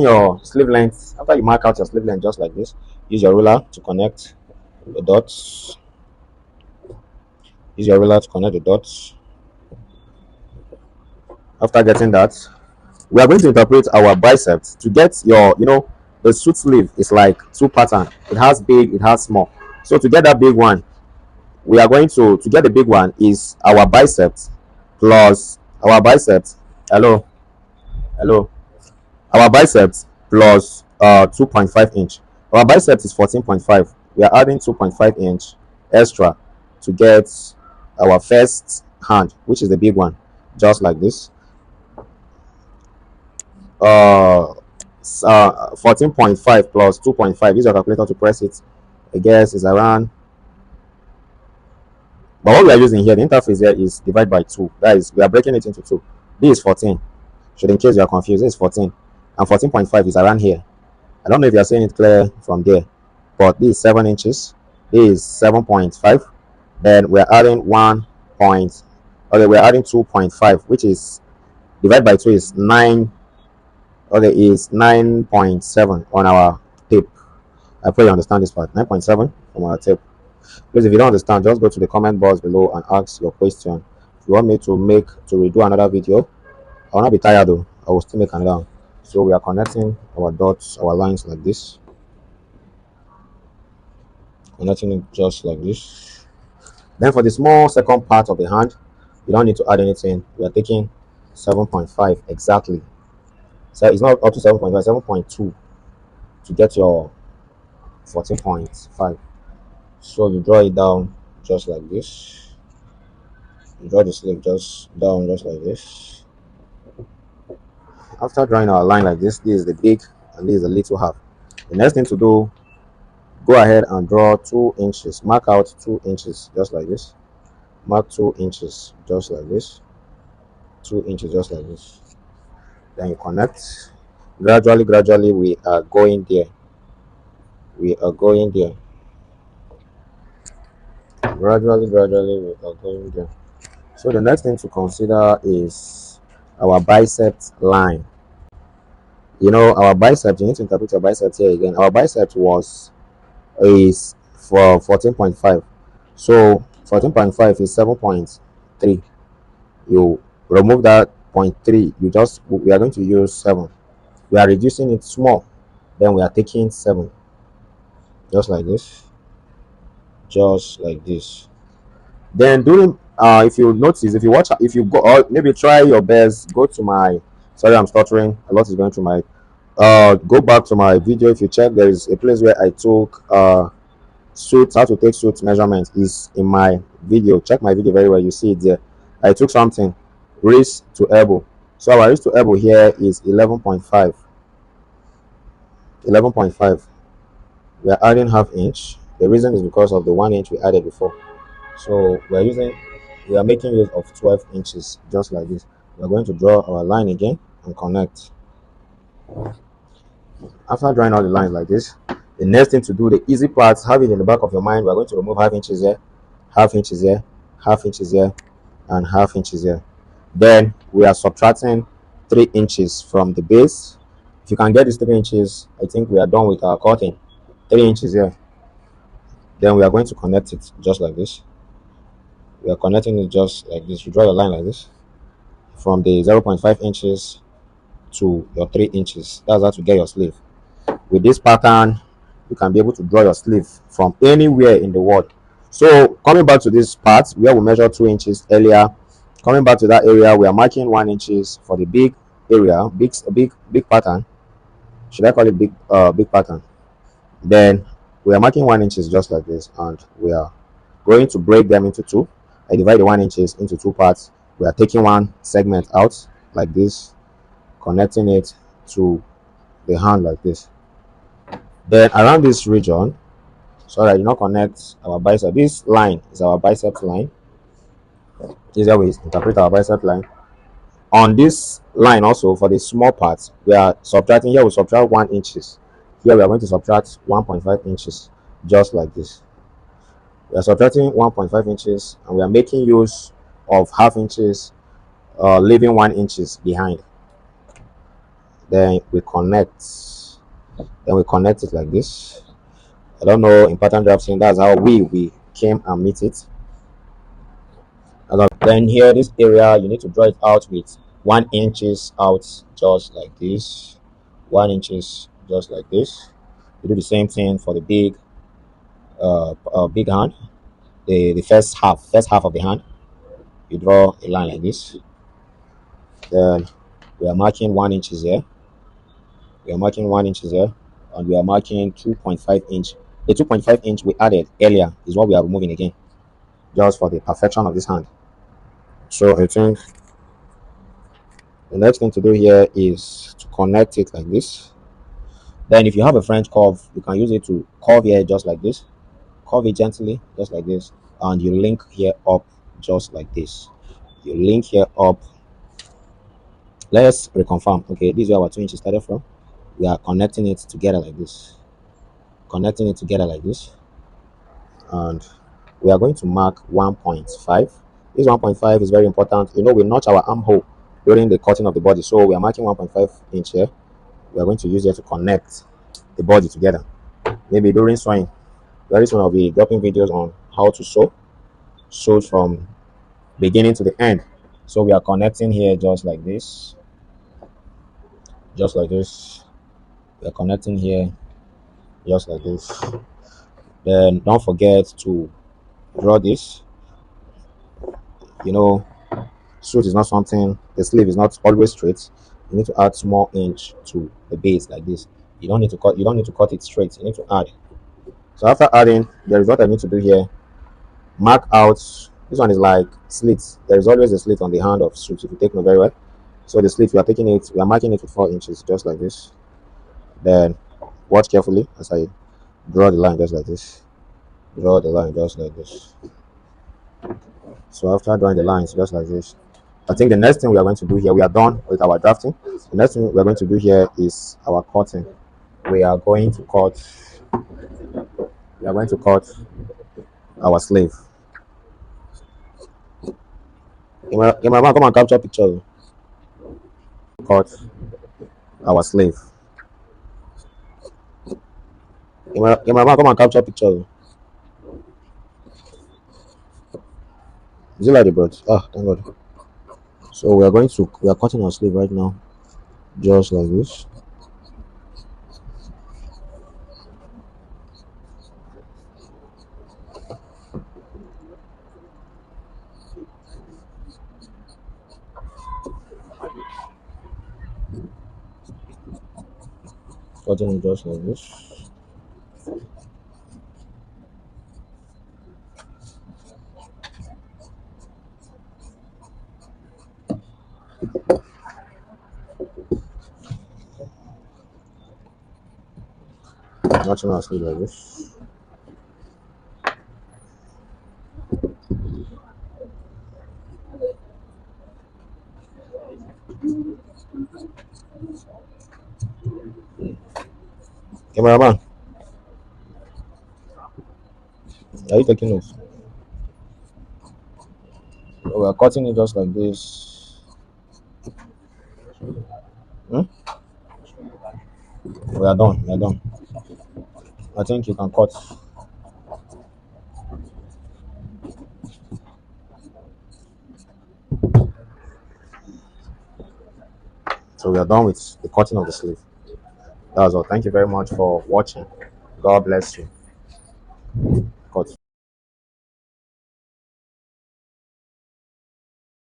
your sleeve length. After you mark out your sleeve length just like this, use your ruler to connect the dots. Use your ruler to connect the dots. After getting that, we are going to interpret our biceps to get your, the suit sleeve is like two pattern. It has big, it has small. So to get that big one, we are going to get the big one is our biceps plus our biceps. Hello, hello. Our biceps plus 2.5 inch. Our biceps is 14.5. We are adding 2.5 inch extra to get our first hand, which is the big one, just like this. 14.5 plus 2.5. Use your calculator to press it. I guess is around. But what we are using here, the interface here is divide by 2. That is, we are breaking it into 2. This is 14. Should in case you are confused, this is 14. And 14.5 is around here. I don't know if you are seeing it clear from there. But this is 7 inches. This is 7.5. Then we are adding 1 point. Okay, we are adding 2.5, which is divided by 2 is 9. Okay, is 9.7 on our tape. I pray you understand this part. 9.7 on our tape. Please, if you don't understand, just go to the comment box below and ask your question. If you want me to redo another video, I will not be tired though. I will still make another one. So we are connecting our dots, our lines like this. Connecting it just like this. Then for the small second part of the hand, you don't need to add anything. We are taking 7.5 exactly. So it's not up to 7.5, 7.2 to get your 14.5. So you draw it down just like this. You draw the sleeve just down just like this. After drawing our line like this is the big and this is the little half. The next thing to do, go ahead and draw 2 inches. Mark out 2 inches just like this. Mark 2 inches just like this. 2 inches just like this. Then you connect. Gradually we are going there. We are going there. Gradually we are going there. So the next thing to consider is our biceps line. Our biceps, you need to interpret your biceps here again. Our biceps is for 14.5. So 14.5 is 7.3. You remove that 0.3. We are going to use 7. We are reducing it small. Then we are taking 7. Just like this. Just like this. Then during if you notice, if you go, or maybe try your best, go to my, sorry, I'm stuttering, a lot is going through my, go back to my video. If you check, there is a place where I took suits, how to take suits measurements is in my video. Check my video very well, you see it there. I took something, wrist to elbow. So our wrist to elbow here is 11.5. 11.5. We are adding half inch. The reason is because of the 1 inch we added before. So we are making use of 12 inches just like this. We are going to draw our line again and connect. After drawing all the lines like this, the next thing to do, the easy part, have it in the back of your mind. We are going to remove half inches here, half inches here, half inches here, and half inches here. Then we are subtracting 3 inches from the base. If you can get these 3 inches, I think we are done with our cutting. 3 inches here. Then we are going to connect it just like this. We are connecting it just like this. You draw your line like this from the 0.5 inches to your 3 inches. That's how to get your sleeve. With this pattern, you can be able to draw your sleeve from anywhere in the world. So coming back to this part where we measured 2 inches earlier, coming back to that area, we are marking 1 inches for the big area, big pattern. Should I call it big pattern? Then we are marking 1 inches just like this, and we are going to break them into 2. I divide the 1 inches into 2 parts. We are taking one segment out like this, connecting it to the hand like this. Then around this region, so that I do not connect our bicep. This line is our bicep line. This is how we interpret our bicep line. On this line also, for the small parts, we are subtracting. Here we subtract 1 inches. Here we are going to subtract 1.5 inches, just like this. We are subtracting 1.5 inches, and we are making use of half inches, leaving 1 inches behind. Then we connect it like this. I don't know in pattern drafting, that's how we came and meet it. Then here, this area, you need to draw it out with 1 inches out, just like this. 1 inches, just like this. You do the same thing for the big hand. The first half of the hand. You draw a line like this. Then we are marking 1 inches here. We are marking 1 inches here, and we are marking 2.5 inch. The 2.5 inch we added earlier is what we are removing again, just for the perfection of this hand. So I think the next thing to do here is to connect it like this. Then if you have a French curve, you can use it to curve here just like this. Curve it gently, just like this, and you link here up just like this. You link here up. Let's reconfirm. Okay, this is where our 2 inches started from. We are connecting it together like this. Connecting it together like this. And we are going to mark 1.5. This 1.5 is very important. You know, we notch our armhole during the cutting of the body. So we are marking 1.5 inch here. We are going to use it to connect the body together. Maybe during sewing, very soon I'll be dropping videos on how to sew from beginning to the end. So we are connecting here just like this. Just like this. We are connecting here just like this. Then don't forget to draw this. You know, suit is not something, the sleeve is not always straight. You need to add small inch to the base like this. You don't need to cut it straight. You need to add. So after adding, there is what I need to do here. Mark out. This one is like slits. There is always a slit on the hand of suit if you take note very well. So the slit, we are marking it with 4 inches, just like this. Then watch carefully as I draw the line just like this. Draw the line just like this. So after drawing the lines just like this, I think the next thing we are going to do here, we are done with our drafting. The next thing we are going to do here is our cutting. We are going to cut our sleeve. Cameraman, come and capture picture. Cut our sleeve. Cameraman, come and capture picture. Is it like the birds? Ah, thank God. So we are cutting our sleeve right now, just like this. Cutting it just like this. Notching our sleeve like this. Cameraman, are you taking notes? We are cutting it just like this. Hmm? We are done. We are done. I think you can cut. So we are done with the cutting of the sleeve. That's all. Thank you very much for watching. God bless you.